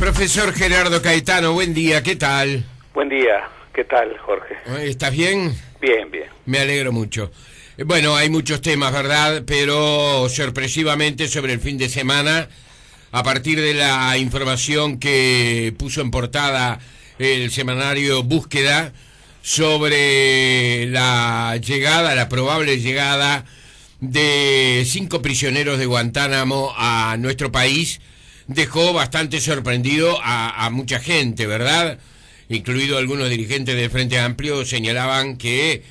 Profesor Gerardo Caetano, buen día, ¿qué tal? Buen día, ¿qué tal, Jorge? ¿Estás bien? Bien, bien. Me alegro mucho. Bueno, hay muchos temas, ¿verdad? Pero sorpresivamente sobre el fin de semana, a partir de la información que puso en portada el semanario Búsqueda sobre la probable llegada de 5 prisioneros de Guantánamo a nuestro país, dejó bastante sorprendido a mucha gente, ¿verdad? Incluido algunos dirigentes del Frente Amplio señalaban que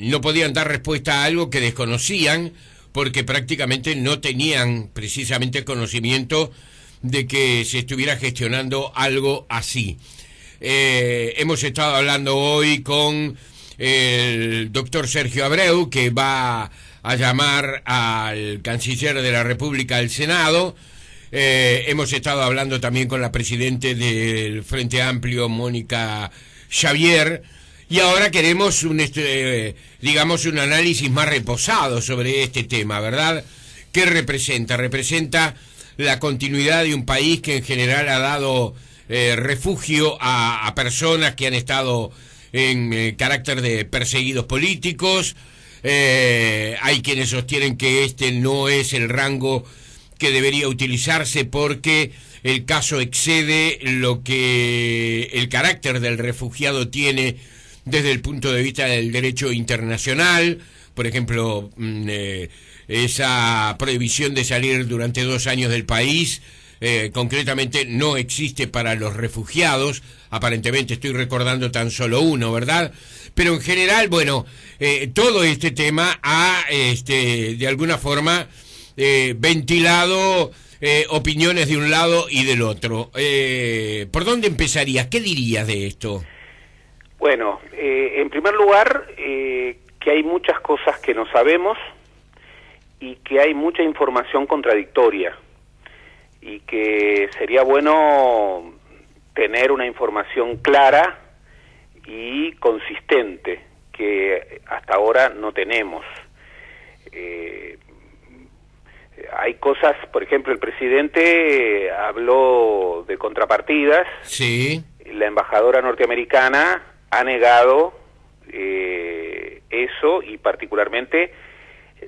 no podían dar respuesta a algo que desconocían, porque prácticamente no tenían precisamente conocimiento de que se estuviera gestionando algo así. Hemos estado hablando hoy con el doctor Sergio Abreu, que va a llamar al canciller de la República al Senado. Hemos estado hablando también con la presidente del Frente Amplio, Mónica Xavier, y ahora queremos un análisis más reposado sobre este tema, ¿verdad? ¿Qué representa? Representa la continuidad de un país que en general ha dado refugio a personas que han estado en carácter de perseguidos políticos. Hay quienes sostienen que este no es el rango que debería utilizarse porque el caso excede lo que el carácter del refugiado tiene desde el punto de vista del derecho internacional. Por ejemplo, esa prohibición de salir durante 2 años del país concretamente no existe para los refugiados. Aparentemente estoy recordando tan solo uno, ¿verdad? Pero en general, bueno, todo este tema ha de alguna forma ventilado opiniones de un lado y del otro. ¿Por dónde empezarías? ¿Qué dirías de esto? Bueno, en primer lugar, que hay muchas cosas que no sabemos y que hay mucha información contradictoria y que sería bueno tener una información clara y consistente, que hasta ahora no tenemos. Hay cosas, por ejemplo, el presidente habló de contrapartidas. Sí. La embajadora norteamericana ha negado eso, y particularmente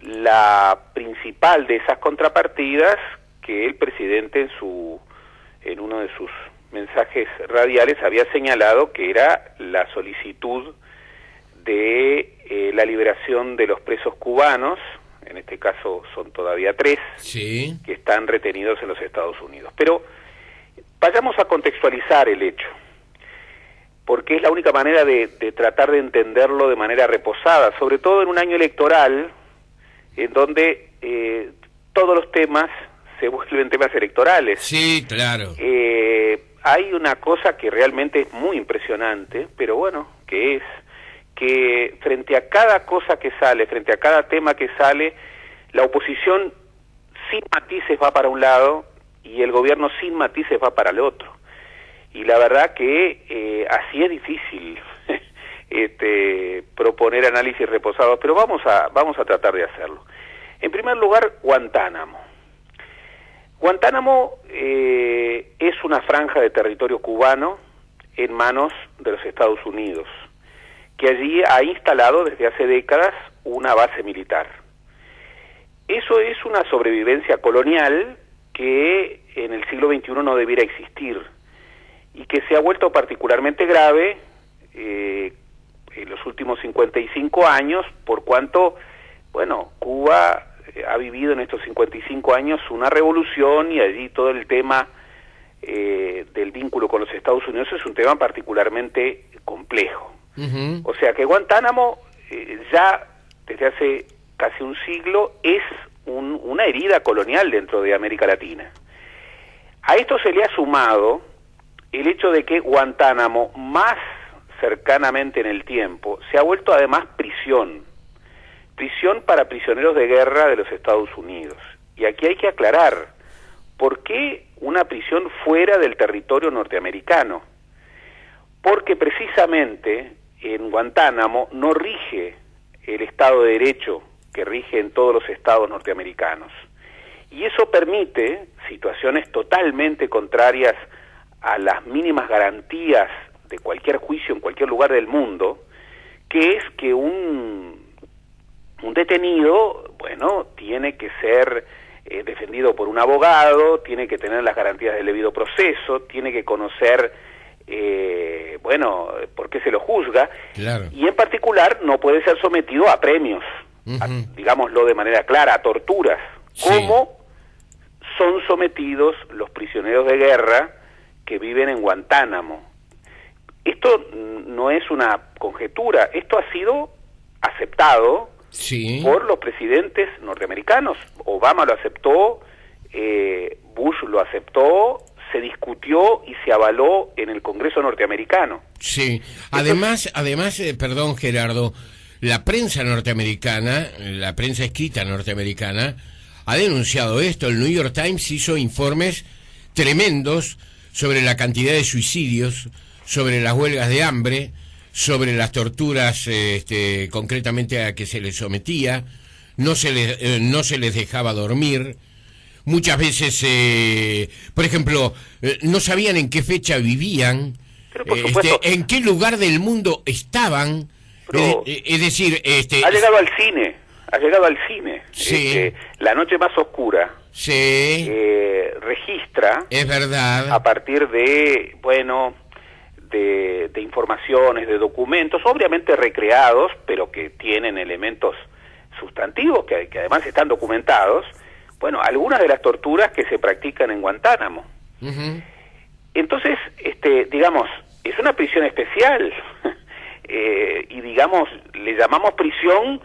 la principal de esas contrapartidas, que el presidente en uno de sus mensajes radiales había señalado que era la solicitud de la liberación de los presos cubanos. En este caso son todavía 3, sí, que están retenidos en los Estados Unidos. Pero vayamos a contextualizar el hecho, porque es la única manera de tratar de entenderlo de manera reposada, sobre todo en un año electoral, en donde todos los temas se vuelven temas electorales. Sí, claro. Hay una cosa que realmente es muy impresionante, pero bueno, que es que frente a cada cosa que sale, frente a cada tema que sale, la oposición sin matices va para un lado y el gobierno sin matices va para el otro. Y la verdad que así es difícil proponer análisis reposados, pero vamos a tratar de hacerlo. En primer lugar, Guantánamo. Guantánamo es una franja de territorio cubano en manos de los Estados Unidos, que allí ha instalado desde hace décadas una base militar. Eso es una sobrevivencia colonial que en el siglo XXI no debiera existir y que se ha vuelto particularmente grave en los últimos 55 años, por cuanto, bueno, Cuba ha vivido en estos 55 años una revolución, y allí todo el tema del vínculo con los Estados Unidos es un tema particularmente complejo. Uh-huh. O sea que Guantánamo ya desde hace casi un siglo es una herida colonial dentro de América Latina. A esto se le ha sumado el hecho de que Guantánamo, más cercanamente en el tiempo, se ha vuelto además prisión para prisioneros de guerra de los Estados Unidos. Y aquí hay que aclarar, ¿por qué una prisión fuera del territorio norteamericano? Porque precisamente en Guantánamo no rige el Estado de Derecho que rige en todos los estados norteamericanos. Y eso permite situaciones totalmente contrarias a las mínimas garantías de cualquier juicio en cualquier lugar del mundo, que es que un detenido, bueno, tiene que ser defendido por un abogado, tiene que tener las garantías del debido proceso, tiene que conocer, bueno, por qué se lo juzga, claro. Y en particular no puede ser sometido a premios, digámoslo de manera clara, a torturas, como son sometidos los prisioneros de guerra que viven en Guantánamo. Esto no es una conjetura, esto ha sido aceptado por los presidentes norteamericanos. Obama lo aceptó, Bush lo aceptó, se discutió y se avaló en el Congreso norteamericano. Sí, además, perdón Gerardo, la prensa norteamericana, la prensa escrita norteamericana, ha denunciado esto. El New York Times hizo informes tremendos sobre la cantidad de suicidios, sobre las huelgas de hambre, sobre las torturas concretamente a que se les sometía, no se les dejaba dormir, muchas veces, por ejemplo, no sabían en qué fecha vivían, en qué lugar del mundo estaban, es decir... ha llegado al cine, sí. La noche más oscura, sí. Registra, es verdad, a partir de, bueno... De informaciones, de documentos, obviamente recreados, pero que tienen elementos sustantivos, que además están documentados, bueno, algunas de las torturas que se practican en Guantánamo. Entonces, digamos, es una prisión especial, y digamos, le llamamos prisión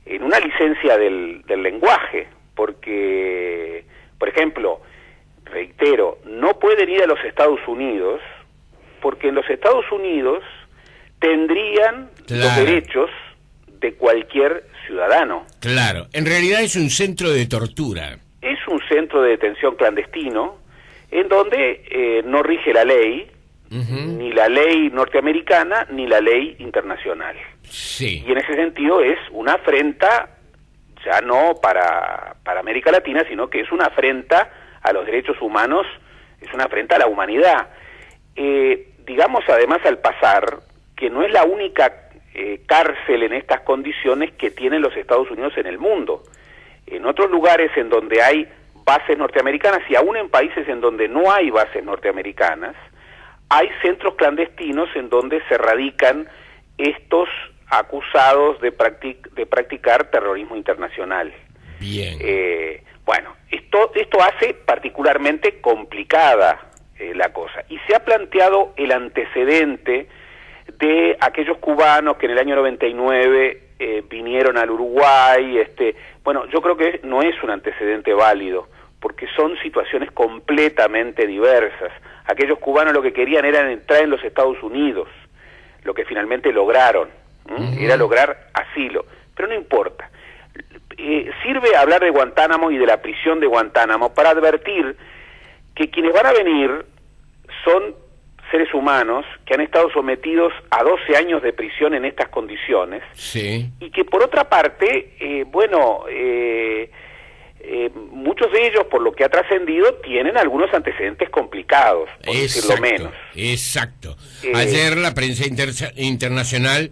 en una licencia del lenguaje, porque, por ejemplo, reitero, no pueden ir a los Estados Unidos, porque en los Estados Unidos tendrían los derechos de cualquier ciudadano. Claro, en realidad es un centro de tortura. Es un centro de detención clandestino, en donde no rige la ley, ni la ley norteamericana, ni la ley internacional. Sí. Y en ese sentido es una afrenta, ya no para América Latina, sino que es una afrenta a los derechos humanos, es una afrenta a la humanidad. Digamos además al pasar que no es la única cárcel en estas condiciones que tienen los Estados Unidos en el mundo. En otros lugares en donde hay bases norteamericanas y aún en países en donde no hay bases norteamericanas, hay centros clandestinos en donde se radican estos acusados de practicar terrorismo internacional. Bien. Bueno, esto hace particularmente complicada la cosa. Y se ha planteado el antecedente de aquellos cubanos que en el año 99 vinieron al Uruguay. Bueno, yo creo que no es un antecedente válido, porque son situaciones completamente diversas. Aquellos cubanos lo que querían era entrar en los Estados Unidos, lo que finalmente lograron, era lograr asilo, pero no importa. Sirve hablar de Guantánamo y de la prisión de Guantánamo para advertir que quienes van a venir son seres humanos que han estado sometidos a 12 años de prisión en estas condiciones, y que por otra parte, muchos de ellos, por lo que ha trascendido, tienen algunos antecedentes complicados, por decirlo menos. Exacto. Ayer la prensa internacional,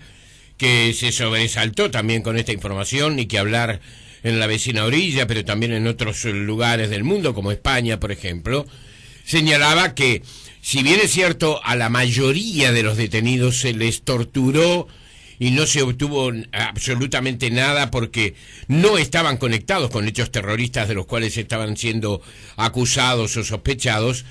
que se sobresaltó también con esta información, ni que hablar en la vecina orilla, pero también en otros lugares del mundo, como España, por ejemplo, señalaba que, si bien es cierto, a la mayoría de los detenidos se les torturó y no se obtuvo absolutamente nada porque no estaban conectados con hechos terroristas de los cuales estaban siendo acusados o sospechados,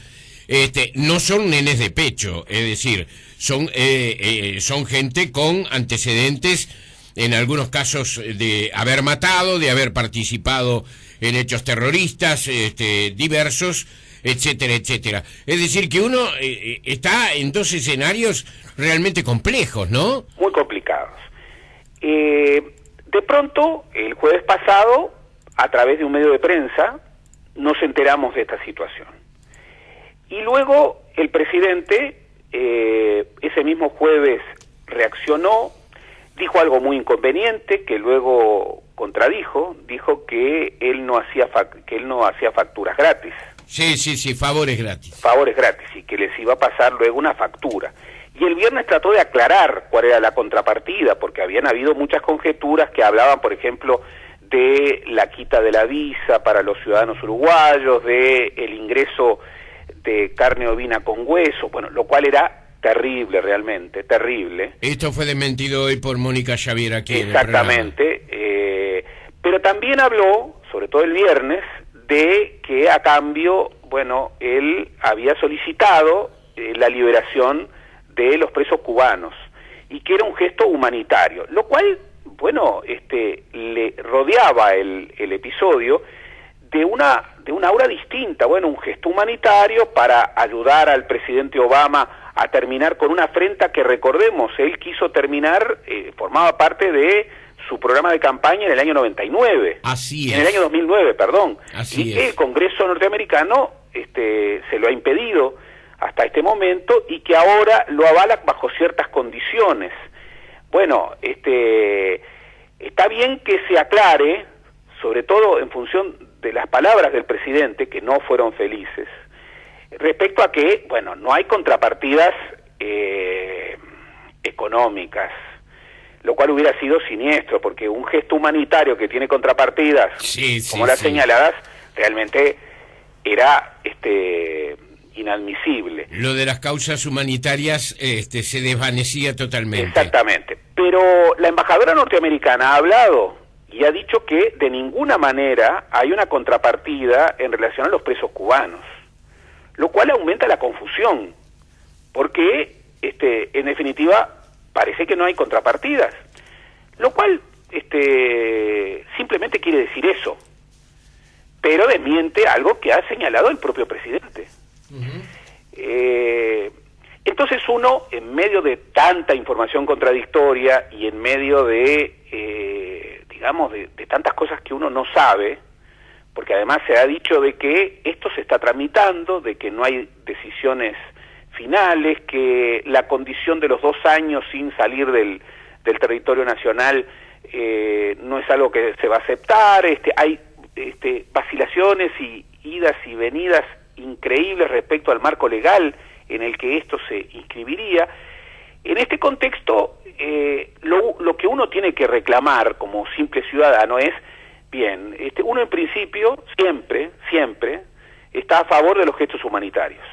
no son nenes de pecho, es decir, son gente con antecedentes, en algunos casos de haber matado, de haber participado en hechos terroristas diversos, etcétera, etcétera. Es decir, que uno está en dos escenarios realmente complejos, ¿no? Muy complicados. De pronto, el jueves pasado, a través de un medio de prensa, nos enteramos de esta situación. Y luego el presidente, ese mismo jueves, reaccionó, dijo algo muy inconveniente, que luego contradijo, dijo que él no hacía facturas gratis. Sí, favores gratis. Favores gratis, y que les iba a pasar luego una factura. Y el viernes trató de aclarar cuál era la contrapartida, porque habían habido muchas conjeturas que hablaban, por ejemplo, de la quita de la visa para los ciudadanos uruguayos, de el ingreso de carne ovina con hueso, bueno, lo cual era terrible, realmente, terrible. Esto fue desmentido hoy por Mónica Xavier aquí. Exactamente, pero también habló, sobre todo el viernes, de que a cambio, bueno, él había solicitado la liberación de los presos cubanos, y que era un gesto humanitario, lo cual, bueno, le rodeaba el episodio de una aura distinta. Bueno, un gesto humanitario para ayudar al presidente Obama a terminar con una afrenta que, recordemos, él quiso terminar, formaba parte de su programa de campaña en el año 99. Así es. En el año 2009, perdón. Así y es. que el Congreso norteamericano se lo ha impedido hasta este momento, y que ahora lo avala bajo ciertas condiciones. Bueno, está bien que se aclare, sobre todo en función de las palabras del presidente, que no fueron felices, respecto a que, bueno, no hay contrapartidas económicas, lo cual hubiera sido siniestro, porque un gesto humanitario que tiene contrapartidas, como las señaladas, realmente era inadmisible. Lo de las causas humanitarias se desvanecía totalmente. Exactamente. Pero la embajadora norteamericana ha hablado y ha dicho que de ninguna manera hay una contrapartida en relación a los presos cubanos, lo cual aumenta la confusión, porque en definitiva parece que no hay contrapartidas, lo cual simplemente quiere decir eso, pero desmiente algo que ha señalado el propio presidente. Entonces uno, en medio de tanta información contradictoria y en medio de, digamos, de tantas cosas que uno no sabe, porque además se ha dicho de que esto se está tramitando, de que no hay decisiones finales, que la condición de los 2 años sin salir del territorio nacional no es algo que se va a aceptar, hay vacilaciones y idas y venidas increíbles respecto al marco legal en el que esto se inscribiría. En este contexto, lo que uno tiene que reclamar como simple ciudadano es, bien, uno en principio siempre está a favor de los gestos humanitarios,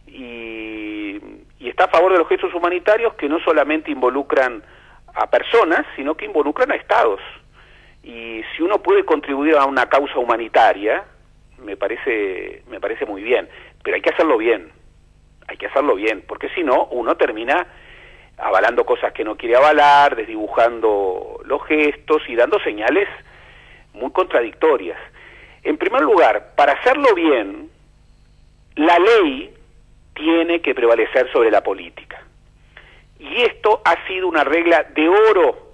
y está a favor de los gestos humanitarios que no solamente involucran a personas, sino que involucran a estados. Y si uno puede contribuir a una causa humanitaria, me parece muy bien, pero hay que hacerlo bien, porque si no, uno termina avalando cosas que no quiere avalar, desdibujando los gestos y dando señales muy contradictorias. En primer lugar, para hacerlo bien, la ley tiene que prevalecer sobre la política. Y esto ha sido una regla de oro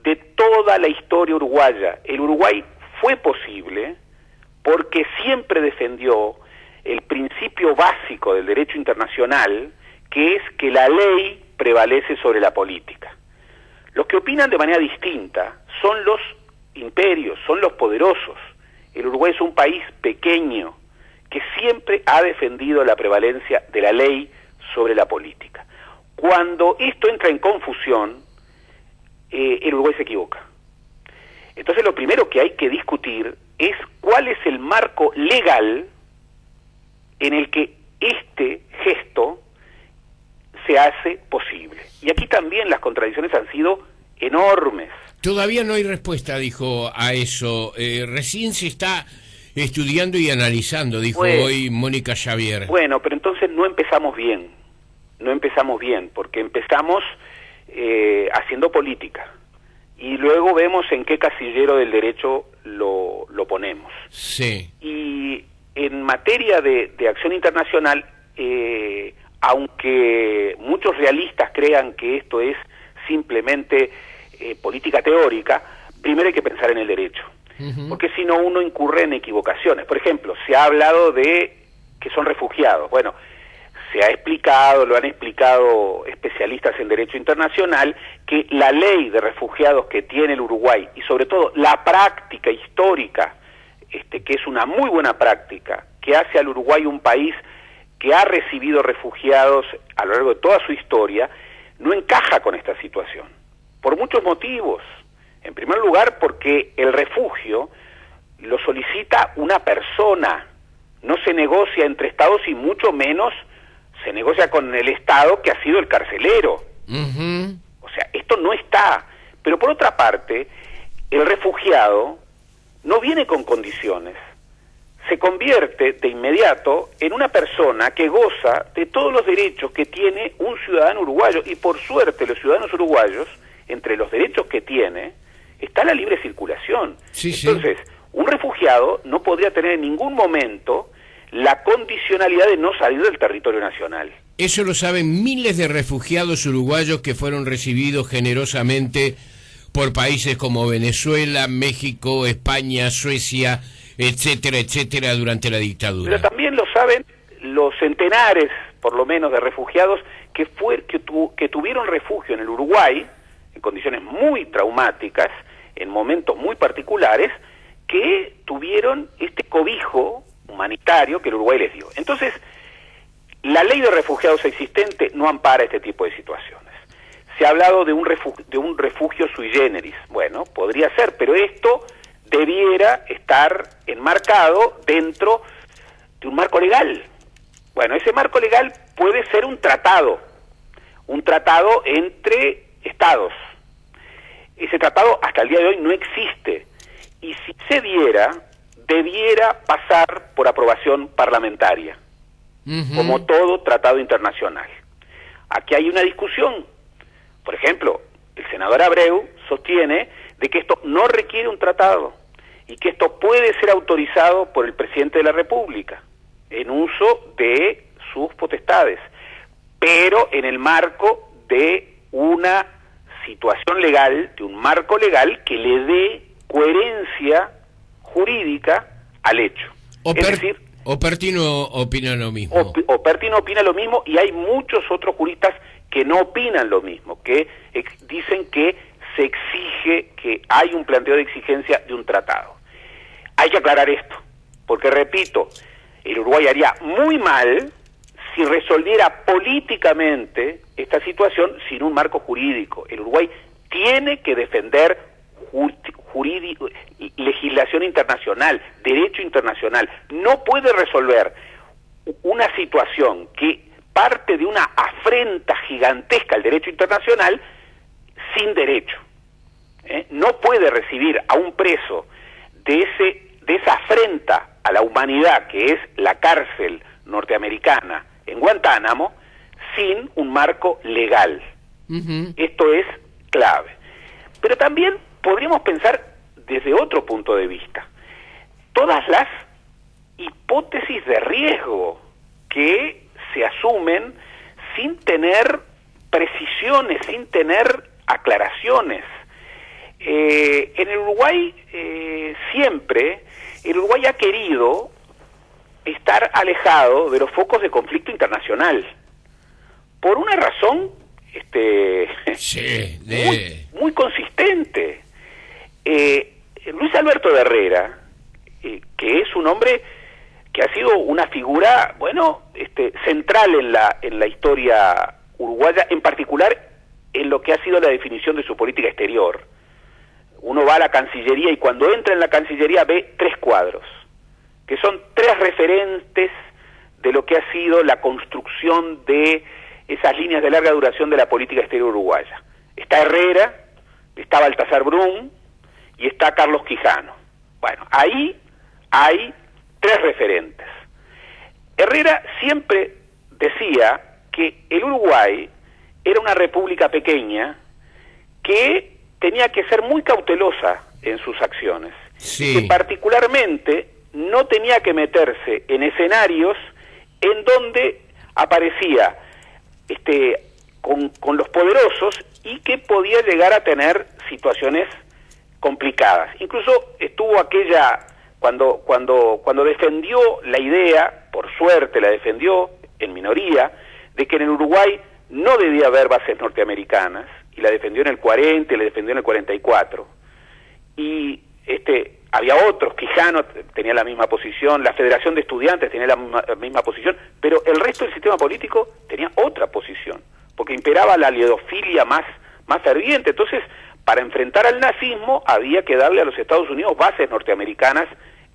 de toda la historia uruguaya. El Uruguay fue posible porque siempre defendió el principio básico del derecho internacional, que es que la ley prevalece sobre la política. Los que opinan de manera distinta son los imperios, son los poderosos. El Uruguay es un país pequeño que siempre ha defendido la prevalencia de la ley sobre la política. Cuando esto entra en confusión, el Uruguay se equivoca. Entonces lo primero que hay que discutir es cuál es el marco legal en el que este gesto se hace posible. Y aquí también las contradicciones han sido enormes. Todavía no hay respuesta, dijo, a eso. Recién se está estudiando y analizando, dijo hoy Mónica Xavier. Bueno, pero entonces no empezamos bien, porque empezamos haciendo política, y luego vemos en qué casillero del derecho lo ponemos. Sí. Y en materia de acción internacional, aunque muchos realistas crean que esto es simplemente política teórica, primero hay que pensar en el derecho, porque si no uno incurre en equivocaciones. Por ejemplo, se ha hablado de que son refugiados. Bueno, se ha explicado, lo han explicado especialistas en derecho internacional, que la ley de refugiados que tiene el Uruguay, y sobre todo la práctica histórica, que es una muy buena práctica, que hace al Uruguay un país que ha recibido refugiados a lo largo de toda su historia, no encaja con esta situación, por muchos motivos. En primer lugar, porque el refugio lo solicita una persona, no se negocia entre estados y mucho menos se negocia con el Estado que ha sido el carcelero. O sea, esto no está. Pero por otra parte, el refugiado no viene con condiciones. Se convierte de inmediato en una persona que goza de todos los derechos que tiene un ciudadano uruguayo. Y por suerte, los ciudadanos uruguayos, entre los derechos que tiene, está la libre circulación. Entonces, un refugiado no podría tener en ningún momento la condicionalidad de no salir del territorio nacional. Eso lo saben miles de refugiados uruguayos que fueron recibidos generosamente por países como Venezuela, México, España, Suecia, etcétera, etcétera, durante la dictadura. Pero también lo saben los centenares, por lo menos, de refugiados que tuvieron refugio en el Uruguay, en condiciones muy traumáticas, en momentos muy particulares, que tuvieron este cobijo humanitario que el Uruguay les dio. Entonces, la ley de refugiados existente no ampara este tipo de situaciones. Se ha hablado de un refugio sui generis. Bueno, podría ser, pero esto debiera estar enmarcado dentro de un marco legal. Bueno, ese marco legal puede ser un tratado entre estados. Ese tratado hasta el día de hoy no existe, y si se diera, debiera pasar por aprobación parlamentaria, como todo tratado internacional. Aquí hay una discusión. Por ejemplo, el senador Abreu sostiene de que esto no requiere un tratado y que esto puede ser autorizado por el presidente de la República en uso de sus potestades, pero en el marco de una situación legal, de un marco legal que le dé coherencia jurídica al hecho. Es decir, Opertino opina lo mismo. Opertino opina lo mismo, y hay muchos otros juristas que no opinan lo mismo, que dicen que se exige, que hay un planteo de exigencia de un tratado. Hay que aclarar esto, porque repito, el Uruguay haría muy mal si resolviera políticamente esta situación sin un marco jurídico. El Uruguay tiene que defender legislación internacional, derecho internacional. No puede resolver una situación que parte de una afrenta gigantesca al derecho internacional sin derecho. No puede recibir a un preso de esa afrenta a la humanidad que es la cárcel norteamericana en Guantánamo sin un marco legal. Esto es clave. Pero también podríamos pensar desde otro punto de vista. Todas las hipótesis de riesgo que se asumen sin tener precisiones, sin tener aclaraciones. En el Uruguay siempre, el Uruguay ha querido estar alejado de los focos de conflicto internacional, por una razón muy consistente. Luis Alberto de Herrera, que es un hombre que ha sido una figura, central en la historia uruguaya, en particular en lo que ha sido la definición de su política exterior. Uno va a la Cancillería y cuando entra en la Cancillería ve 3 cuadros, que son 3 referentes de lo que ha sido la construcción de esas líneas de larga duración de la política exterior uruguaya. Está Herrera, está Baltasar Brum y está Carlos Quijano. Bueno, ahí hay 3 referentes. Herrera siempre decía que el Uruguay era una república pequeña que tenía que ser muy cautelosa en sus acciones. Sí. Que particularmente no tenía que meterse en escenarios en donde aparecía con los poderosos y que podía llegar a tener situaciones complicadas. Incluso estuvo cuando defendió la idea, por suerte la defendió en minoría, de que en el Uruguay no debía haber bases norteamericanas, y la defendió en el 40 y la defendió en el 44. Y había otros, Quijano tenía la misma posición, la Federación de Estudiantes tenía la misma posición, pero el resto del sistema político tenía otra posición, porque imperaba la alledofilia más ferviente. Entonces, para enfrentar al nazismo había que darle a los Estados Unidos bases norteamericanas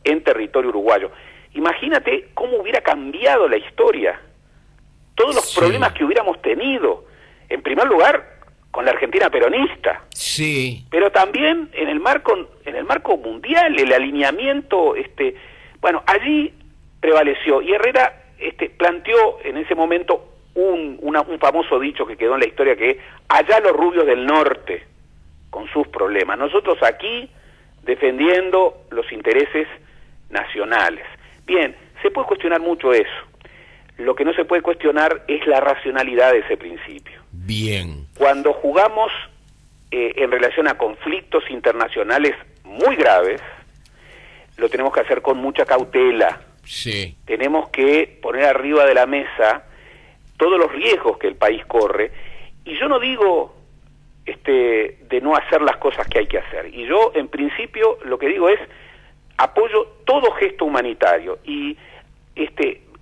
en territorio uruguayo. Imagínate cómo hubiera cambiado la historia, todos los problemas que hubiéramos tenido. En primer lugar, con la Argentina peronista, pero también en el marco mundial, el alineamiento, bueno, allí prevaleció, y Herrera planteó en ese momento un famoso dicho que quedó en la historia, que allá los rubios del norte con sus problemas, nosotros aquí defendiendo los intereses nacionales. Bien, se puede cuestionar mucho eso. Lo que no se puede cuestionar es la racionalidad de ese principio. Bien. Cuando jugamos en relación a conflictos internacionales muy graves, lo tenemos que hacer con mucha cautela. Sí. Tenemos que poner arriba de la mesa todos los riesgos que el país corre. Y yo no digo de no hacer las cosas que hay que hacer. Y yo, en principio, lo que digo es apoyo todo gesto humanitario. Y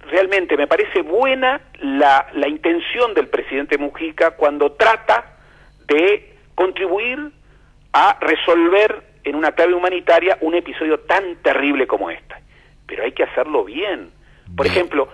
realmente me parece buena la intención del presidente Mujica cuando trata de contribuir a resolver en una clave humanitaria un episodio tan terrible como este. Pero hay que hacerlo bien. Por ejemplo,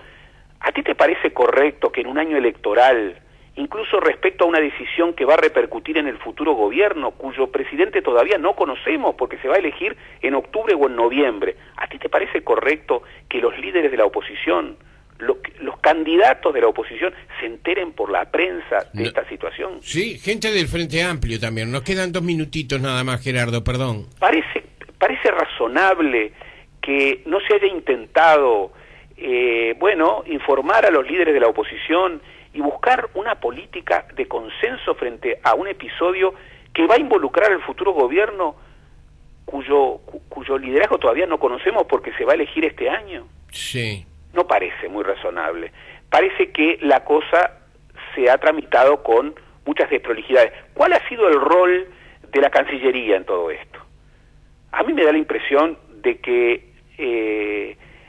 ¿a ti te parece correcto que en un año electoral, incluso respecto a una decisión que va a repercutir en el futuro gobierno, cuyo presidente todavía no conocemos porque se va a elegir en octubre o en noviembre, ¿a ti te parece correcto que los líderes de la oposición, los candidatos de la oposición, se enteren por la prensa de esta situación? Sí, gente del Frente Amplio también. Nos quedan 2 minutitos nada más, Gerardo, perdón. Parece razonable que no se haya intentado, informar a los líderes de la oposición y buscar una política de consenso frente a un episodio que va a involucrar al futuro gobierno cuyo liderazgo todavía no conocemos porque se va a elegir este año. Sí. No parece muy razonable. Parece que la cosa se ha tramitado con muchas desprolijidades. ¿Cuál ha sido el rol de la Cancillería en todo esto? A mí me da la impresión de que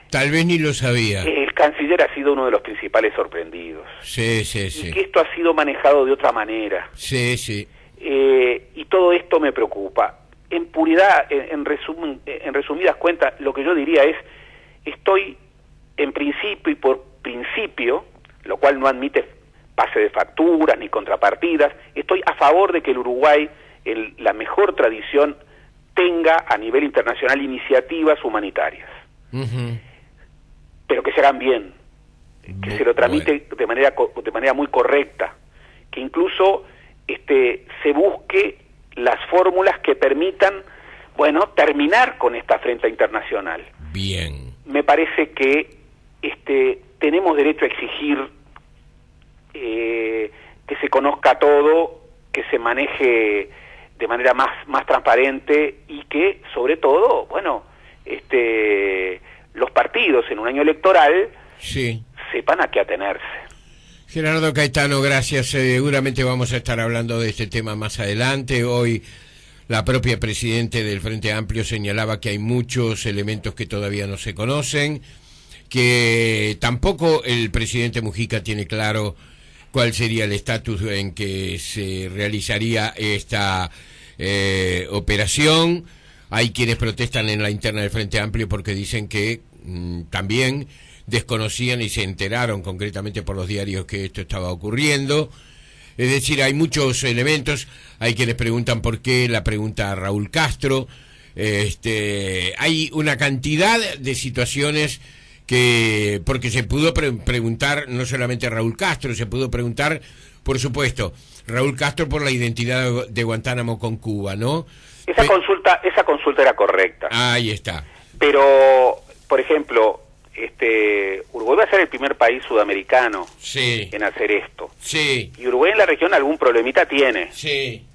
tal vez ni lo sabía. El canciller ha sido uno de los principales sorprendidos. Sí. Y que esto ha sido manejado de otra manera. Sí. Y todo esto me preocupa. En puridad, en resumidas cuentas, lo que yo diría es, estoy en principio y por principio, lo cual no admite pase de facturas ni contrapartidas, estoy a favor de que el Uruguay, la mejor tradición, tenga a nivel internacional iniciativas humanitarias. Pero que se hagan bien, que se lo tramite de manera muy correcta, que incluso se busque las fórmulas que permitan, terminar con esta afrenta internacional. Bien. Me parece que tenemos derecho a exigir que se conozca todo, que se maneje de manera más transparente y que, sobre todo, los partidos en un año electoral sepan a qué atenerse. Gerardo Caetano, gracias. Seguramente vamos a estar hablando de este tema más adelante. Hoy la propia presidente del Frente Amplio señalaba que hay muchos elementos que todavía no se conocen, que tampoco el presidente Mujica tiene claro cuál sería el estatus en que se realizaría esta operación. Hay quienes protestan en la interna del Frente Amplio porque dicen que también desconocían y se enteraron concretamente por los diarios que esto estaba ocurriendo. Es decir, hay muchos elementos. Hay quienes preguntan por qué, la pregunta a Raúl Castro. Hay una cantidad de situaciones que, porque se pudo preguntar no solamente a Raúl Castro, se pudo preguntar, por supuesto, Raúl Castro por la identidad de Guantánamo con Cuba, ¿no? Esa consulta era correcta. Ahí está. Pero, por ejemplo, Uruguay va a ser el primer país sudamericano en hacer esto. Sí. Y Uruguay en la región algún problemita tiene. Sí.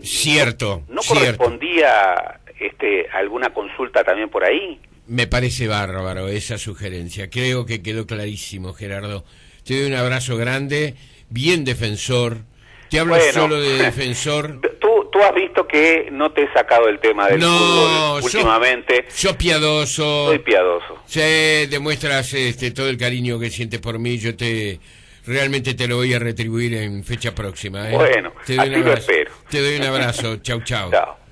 Cierto. ¿No correspondía alguna consulta también por ahí? Me parece bárbaro esa sugerencia. Creo que quedó clarísimo, Gerardo. Te doy un abrazo grande, bien defensor. Te hablo solo de defensor. Tú has visto que no te he sacado el tema del fútbol últimamente. Yo piadoso. Soy piadoso. Sí, demuestras todo el cariño que sientes por mí. Yo realmente te lo voy a retribuir en fecha próxima. Bueno, así lo espero. Te doy un abrazo. Chau, chau. Chao.